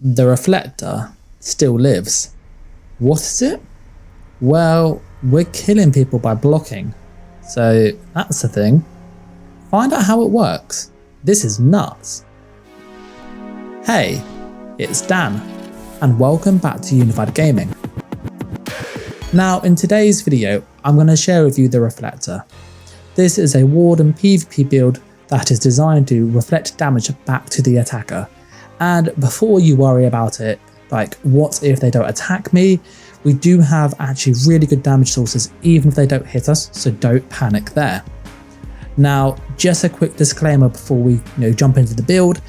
the reflector still lives. What is it? Well, we're killing people by blocking. So that's the thing. Find out how it works. This is nuts. Hey, it's Dan, and welcome back to Unified Gaming. Now in today's video, I'm going to share with you the reflector. This is a Warden PvP build that is designed to reflect damage back to the attacker. And before you worry about it, like what if they don't attack me, we do have actually really good damage sources even if they don't hit us, so don't panic there. Now, just a quick disclaimer before we jump into the build.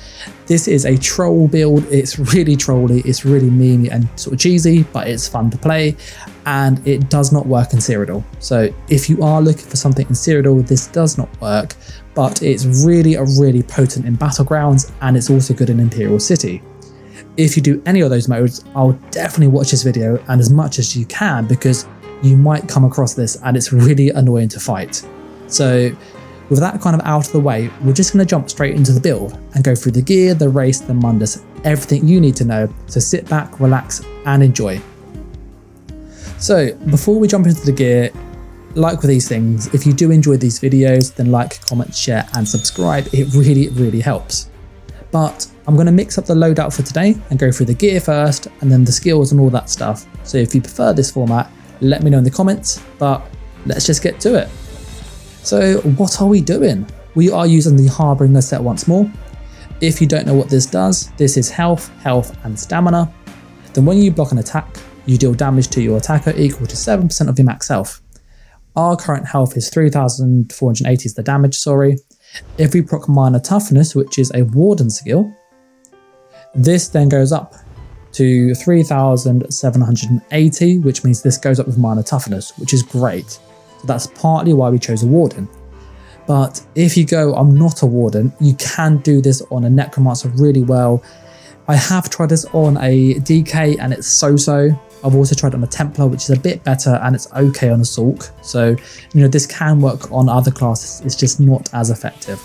This is a troll build. It's really trolly, it's really mean and sort of cheesy, but it's fun to play, and it does not work in Cyrodiil. So if you are looking for something in Cyrodiil, this does not work, but it's really potent in battlegrounds, and it's also good in Imperial City. If you do any of those modes, I'll definitely watch this video and as much as you can, because you might come across this and it's really annoying to fight. So with that kind of out of the way, we're just going to jump straight into the build and go through the gear, the race, the Mundus, everything you need to know. So sit back, relax and enjoy. So before we jump into the gear, like with these things, if you do enjoy these videos, then like, comment, share and subscribe. It really helps. But I'm going to mix up the loadout for today and go through the gear first and then the skills and all that stuff. So if you prefer this format, let me know in the comments, but let's just get to it. So what are we doing? We are using the Harbinger set once more. If you don't know what this does, this is health and stamina. Then when you block an attack, you deal damage to your attacker equal to 7% of your max health. Our current health is 3,480 is the damage, sorry. If we proc minor toughness, which is a warden skill, this then goes up to 3,780, which means this goes up with minor toughness, which is great. So that's partly why we chose a warden. But if you go, I'm not a warden, you can do this on a necromancer really well. I have tried this on a DK and it's so-so. I've also tried it on a Templar, which is a bit better, and it's okay on Assault. So, this can work on other classes, it's just not as effective.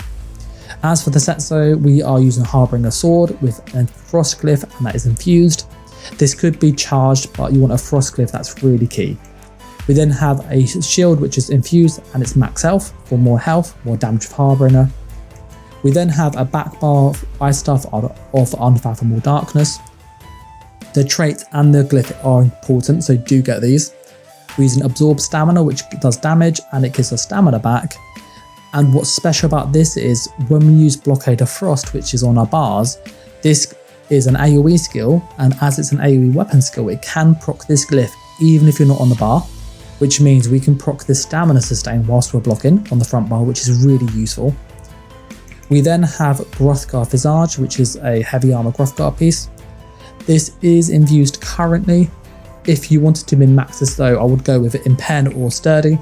As for the Setso, we are using a Harbinger sword with a Frostglyph, and that is infused. This could be charged, but you want a Frostglyph, that's really key. We then have a shield which is infused and it's max health for more health, more damage with Harbinger. We then have a back bar of ice stuff of Unfathomable Darkness. The traits and the glyph are important, so do get these. We're using Absorb Stamina, which does damage and it gives us stamina back. And what's special about this is when we use Blockade of Frost, which is on our bars, this is an AoE skill, and as it's an AoE weapon skill, it can proc this glyph even if you're not on the bar, which means we can proc this stamina sustain whilst we're blocking on the front bar, which is really useful. We then have Grothgar Visage, which is a heavy armor Grothgar piece. This is infused currently. If you wanted to min-max this though, I would go with it Impen or Sturdy.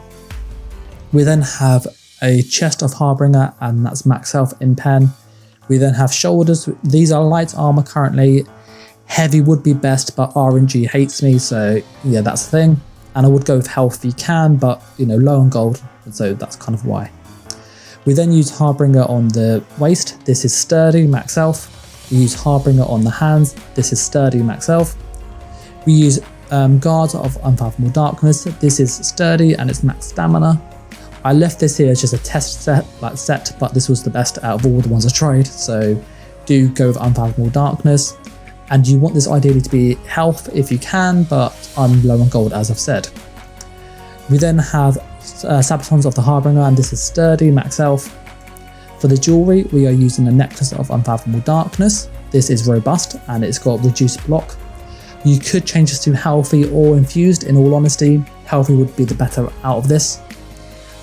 We then have a chest of Harbinger, and that's max health Impen. We then have shoulders. These are light armor currently. Heavy would be best, but RNG hates me, so yeah, that's the thing. And I would go with health if you can, but low on gold, so that's kind of why. We then use Harbinger on the waist. This is Sturdy, max health. We use Harbinger on the hands. This is Sturdy, max health. We use Guard of Unfathomable Darkness. This is Sturdy and it's max stamina. I left this here as just a test set, but this was the best out of all the ones I tried, so do go with Unfathomable Darkness. And you want this ideally to be health if you can, but I'm low on gold as I've said. We then have Sabatons of the Harbinger, and this is Sturdy, max health. For the jewellery, we are using a necklace of Unfathomable Darkness. This is robust and it's got reduced block. You could change this to healthy or infused, in all honesty. Healthy would be the better out of this.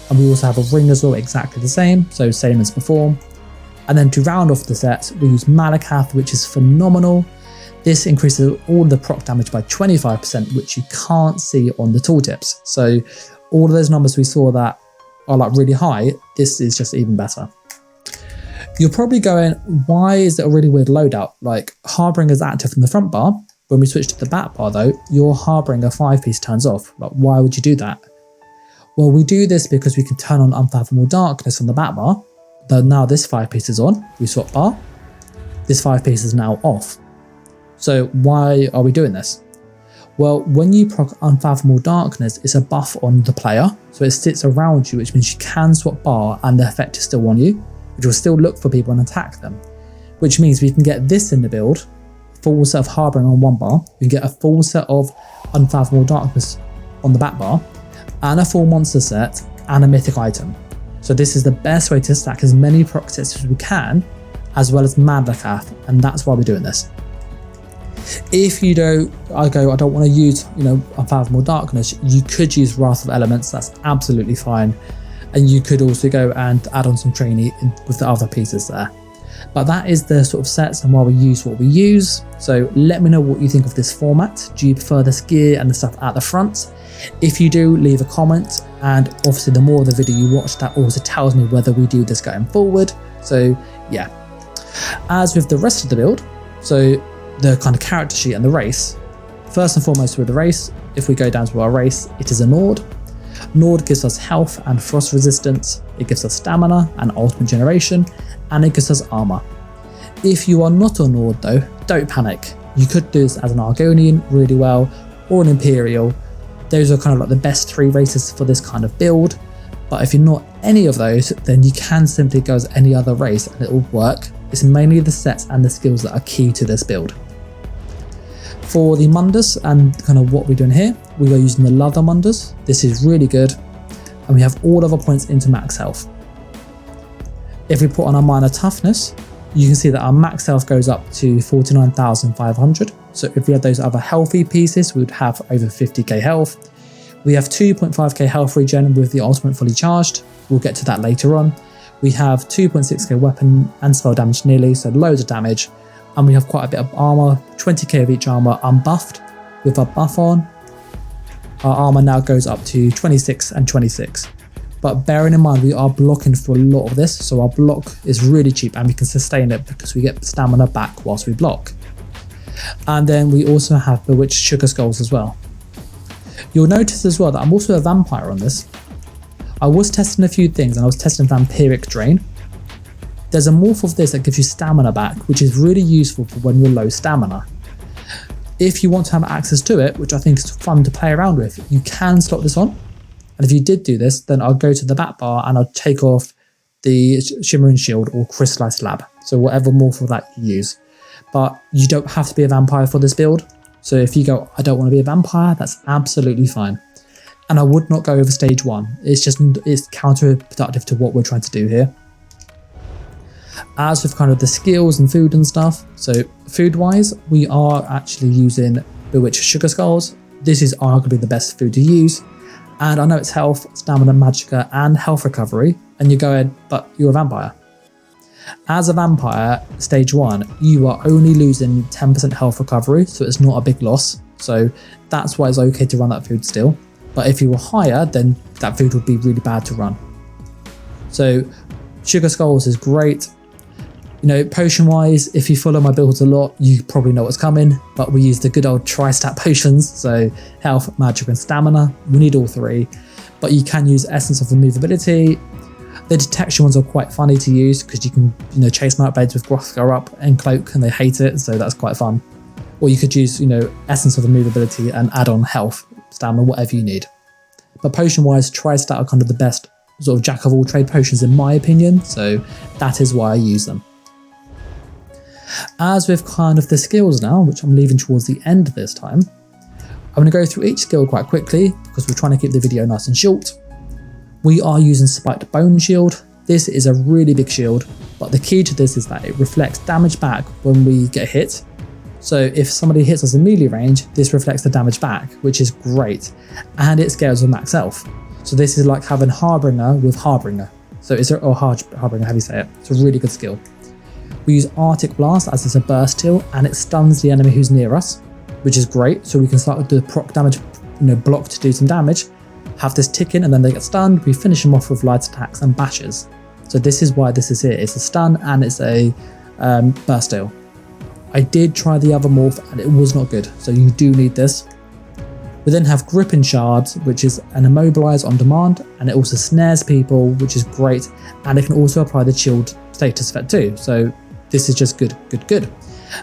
And we also have a ring as well, exactly the same, so same as before. And then to round off the set, we use Malakath, which is phenomenal. This increases all the proc damage by 25%, which you can't see on the tooltips. So all of those numbers we saw that are like really high, this is just even better. You're probably going, why is it a really weird loadout? Like, Harbinger is active in the front bar. When we switch to the back bar though, your Harbinger 5-piece turns off. Like, why would you do that? Well, we do this because we can turn on Unfathomable Darkness on the back bar. But now this 5-piece is on, we swap bar. This 5-piece is now off. So why are we doing this? Well, when you proc Unfathomable Darkness, it's a buff on the player, so it sits around you, which means you can swap bar and the effect is still on you, which will still look for people and attack them. Which means we can get this in the build, full set of Harboring on one bar, we can get a full set of Unfathomable Darkness on the back bar, and a full monster set, and a mythic item. So this is the best way to stack as many proc sets as we can, as well as Madlakath, and that's why we're doing this. If you don't, I don't want to use, Unfathomable Darkness, you could use Wrath of Elements, that's absolutely fine. And you could also go and add on some trainee with the other pieces there. But that is the sort of sets and why we use what we use. So let me know what you think of this format. Do you prefer this gear and the stuff at the front? If you do, leave a comment. And obviously the more of the video you watch, that also tells me whether we do this going forward. So yeah. As with the rest of the build, so the kind of character sheet and the race, first and foremost with the race, if we go down to our race, it is a Nord. Nord gives us health and frost resistance, it gives us stamina and ultimate generation, and it gives us armor. If you are not a Nord though, don't panic. You could do this as an Argonian really well, or an Imperial. Those are kind of like the best 3 races for this kind of build. But if you're not any of those, then you can simply go as any other race and it will work. It's mainly the sets and the skills that are key to this build. For the Mundus and kind of what we're doing here, we are using the Leather Mundus. This is really good. And we have all of our points into max health. If we put on our minor toughness, you can see that our max health goes up to 49,500. So if we had those other healthy pieces, we would have over 50k health. We have 2.5k health regen with the ultimate fully charged. We'll get to that later on. We have 2.6k weapon and spell damage nearly, so loads of damage. And we have quite a bit of armor, 20k of each armor unbuffed. With our buff on, our armor now goes up to 26 and 26. But bearing in mind, we are blocking for a lot of this, so our block is really cheap and we can sustain it because we get stamina back whilst we block. And then we also have Bewitched Sugar Skulls as well. You'll notice as well that I'm also a vampire on this. I was testing a few things and I was testing Vampiric Drain. There's a morph of this that gives you stamina back, which is really useful for when you're low stamina. If you want to have access to it, which I think is fun to play around with, you can slot this on. And if you did do this, then I'll go to the back bar and I'll take off the Shimmering Shield or Crystallized Slab. So whatever morph of that you use. But you don't have to be a vampire for this build. So if you go, I don't want to be a vampire, that's absolutely fine. And I would not go over stage 1. It's counterproductive to what we're trying to do here. As with kind of the skills and food and stuff, so food wise, we are actually using Bewitched Sugar Skulls. This is arguably the best food to use. And I know it's health, stamina, magicka, and health recovery. And you're going, but you're a vampire. As a vampire, stage 1, you are only losing 10% health recovery, so it's not a big loss. So that's why it's okay to run that food still. But if you were higher, then that food would be really bad to run. So Sugar Skulls is great. Potion wise, if you follow my builds a lot, you probably know what's coming, but we use the good old tri-stat potions. So health, magic, and stamina. We need all 3, but you can use Essence of Immovability. The detection ones are quite funny to use because you can, chase them out blades with Grothgar up and Cloak, and they hate it, so that's quite fun. Or you could use, Essence of Immovability and add on health, stamina, whatever you need. But potion-wise, Tri-Stat are kind of the best sort of jack-of-all-trade potions in my opinion, so that is why I use them. As with kind of the skills now, which I'm leaving towards the end this time, I'm going to go through each skill quite quickly because we're trying to keep the video nice and short. We are using Spiked Bone Shield. This is a really big shield, but the key to this is that it reflects damage back when we get hit. So if somebody hits us in melee range, this reflects the damage back, which is great. And it scales with max health. So this is like having Harbinger with Harbinger. So Harbinger, how do you say it? It's a really good skill. We use Arctic Blast as it's a burst heal and it stuns the enemy who's near us, which is great. So we can start with the proc damage, block to do some damage, have this tick in and then they get stunned. We finish them off with light attacks and bashes. So this is why this is here. It's a stun and it's a burst heal. I did try the other morph and it was not good. So you do need this. We then have Gripping Shards, which is an immobilize on demand, and it also snares people, which is great. And it can also apply the chilled status effect too. So this is just good.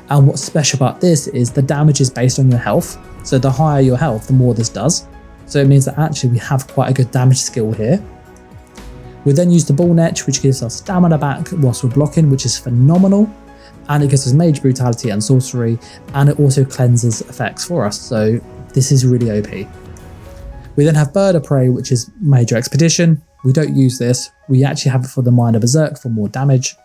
And what's special about this is the damage is based on your health. So the higher your health, the more this does. So it means that actually we have quite a good damage skill here. We then use the Ball Netch, which gives us stamina back whilst we're blocking, which is phenomenal. And it gives us Mage Brutality and Sorcery, and it also cleanses effects for us. So this is really OP. We then have Bird of Prey, which is Major Expedition. We don't use this. We actually have it for the Minor Berserk for more damage.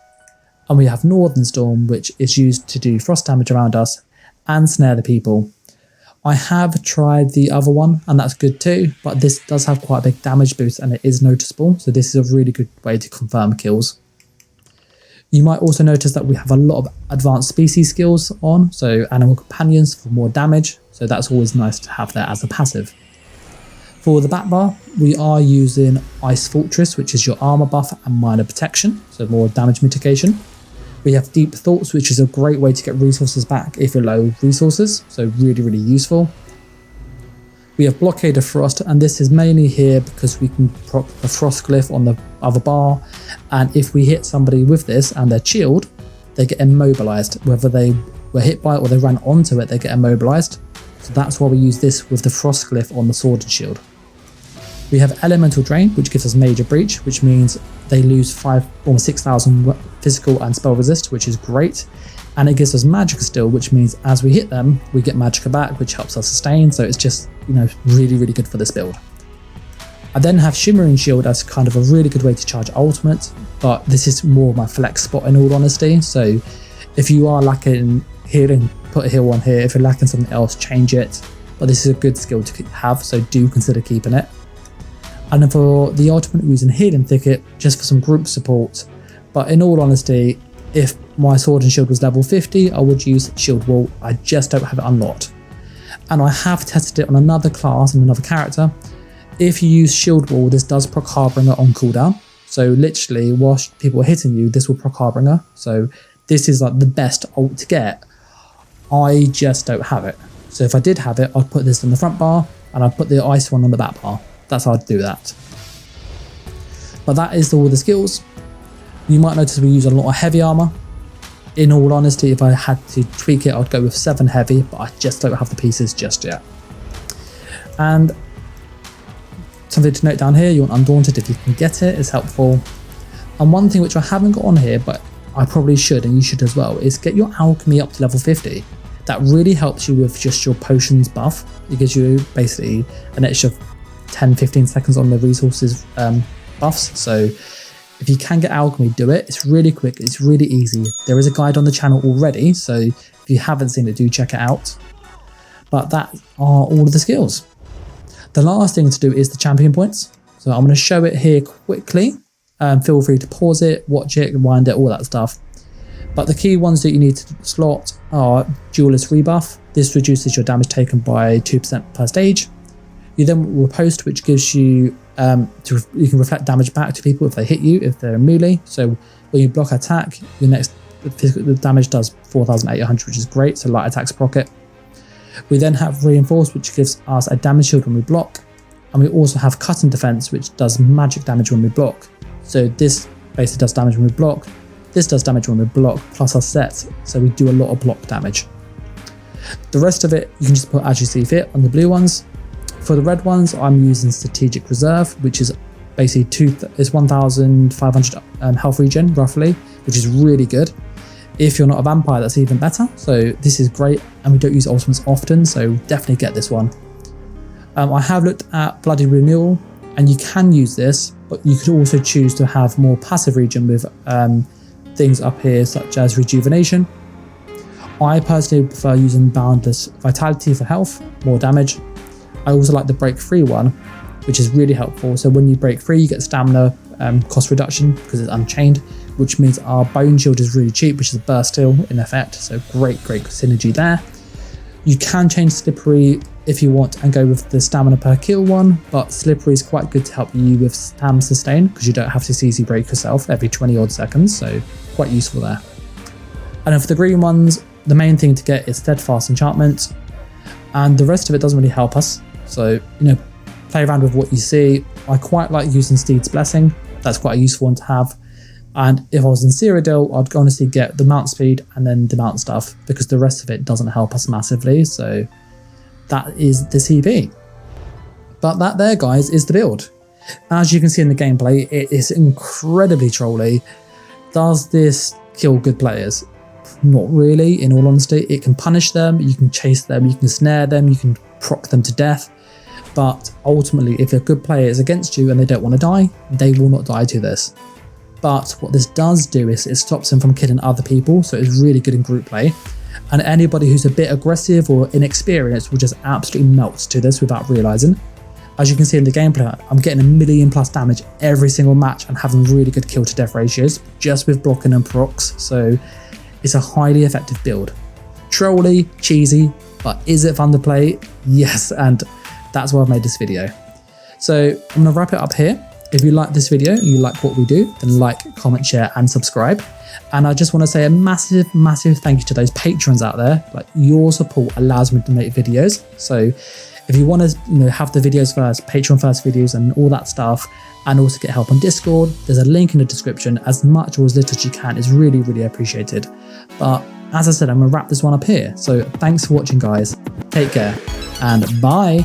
And we have Northern Storm, which is used to do frost damage around us and snare the people. I have tried the other one, and that's good too, but this does have quite a big damage boost and it is noticeable, so this is a really good way to confirm kills. You might also notice that we have a lot of advanced species skills on, so Animal Companions for more damage, so that's always nice to have there as a passive. For the back bar, we are using Ice Fortress, which is your armor buff and minor protection, so more damage mitigation. We have Deep Thoughts, which is a great way to get resources back if you're low resources, so really useful. We have Blockade of Frost, and this is mainly here because we can proc the Frost Glyph on the other bar, and if we hit somebody with this and they're chilled, they get immobilized. Whether they were hit by it or they ran onto it, they get immobilized. So that's why we use this with the Frost Glyph on the Sword and Shield. We have Elemental Drain, which gives us Major Breach, which means they lose almost 6,000 physical and spell resist, which is great. And it gives us Magicka still, which means as we hit them, we get Magicka back, which helps us sustain. So it's just, really good for this build. I then have Shimmering Shield as kind of a really good way to charge ultimate, but this is more my flex spot in all honesty. So if you are lacking healing, put a heal on here. If you're lacking something else, change it. But this is a good skill to have, so do consider keeping it. And then for the ultimate, we're using Healing Thicket just for some group support. But in all honesty, if my Sword and Shield was level 50, I would use Shield Wall. I just don't have it unlocked. And I have tested it on another class and another character. If you use Shield Wall, this does proc Harbinger on cooldown. So literally, whilst people are hitting you, this will proc Harbinger. So this is like the best ult to get. I just don't have it. So if I did have it, I'd put this on the front bar and I'd put the ice one on the back bar. That's how I'd do that. But that is all the skills. You might notice we use a lot of heavy armor. In all honesty, if I had to tweak it, I'd go with 7 heavy, but I just don't have the pieces just yet. And something to note down here, you want Undaunted if you can get it, is helpful. And one thing which I haven't got on here, but I probably should, and you should as well, is get your alchemy up to level 50. That really helps you with just your potions buff. It gives you basically an extra 10-15 seconds on the resources buffs. So if you can get alchemy, do it. It's really quick, it's really easy. There is a guide on the channel already, so if you haven't seen it, do check it out. But that are all of the skills. The last thing to do is the champion points. So I'm going to show it here quickly. Feel free to pause it, watch it, rewind it, all that stuff. But the key ones that you need to slot are Duelist Rebuff. This reduces your damage taken by 2% per stage. You then Riposte, which gives you, you can reflect damage back to people if they hit you, if they're in melee. So when you block attack, your next physical damage does 4,800, which is great. So light attacks proc it. We then have Reinforce, which gives us a damage shield when we block. And we also have Cut and Defense, which does magic damage when we block. So this basically does damage when we block. This does damage when we block, plus our set. So we do a lot of block damage. The rest of it, you can just put as you see fit on the blue ones. For the red ones, I'm using Strategic Reserve, which is basically it's 1,500 health regen, roughly, which is really good. If you're not a vampire, that's even better. So this is great, and we don't use ultimates often, so definitely get this one. I have looked at Bloody Renewal, and you can use this, but you could also choose to have more passive regen with things up here, such as Rejuvenation. I personally prefer using Boundless Vitality for health, more damage. I also like the Break Free one, which is really helpful. So when you break free, you get stamina cost reduction because it's unchained, which means our Bone Shield is really cheap, which is a burst heal in effect. So great synergy there. You can change Slippery if you want and go with the stamina per kill one, but Slippery is quite good to help you with stam sustain because you don't have to CC break yourself every 20 odd seconds, so quite useful there. And then for the green ones, the main thing to get is Steadfast Enchantment, and the rest of it doesn't really help us. So, play around with what you see. I quite like using Steed's Blessing. That's quite a useful one to have. And if I was in Cyrodiil, I'd honestly get the mount speed and then the mount stuff, because the rest of it doesn't help us massively. So that is the CP. But that there, guys, is the build. As you can see in the gameplay, it is incredibly trolly. Does this kill good players? Not really, in all honesty. It can punish them, you can chase them, you can snare them, you can proc them to death. But ultimately, if a good player is against you and they don't want to die, they will not die to this. But what this does do is it stops them from killing other people, so it's really good in group play. And anybody who's a bit aggressive or inexperienced will just absolutely melt to this without realising. As you can see in the gameplay, I'm getting 1 million plus damage every single match and having really good kill to death ratios just with blocking and procs, so it's a highly effective build. Trolly, cheesy, but is it fun to play? Yes, and that's why I've made this video. So I'm going to wrap it up here. If you like this video, you like what we do, then like, comment, share, and subscribe. And I just want to say a massive, massive thank you to those patrons out there. Like, your support allows me to make videos. So if you want to have the videos first, Patreon first videos and all that stuff, and also get help on Discord, there's a link in the description. As much or as little as you can is really, really appreciated. But as I said, I'm going to wrap this one up here. So thanks for watching, guys. Take care and bye.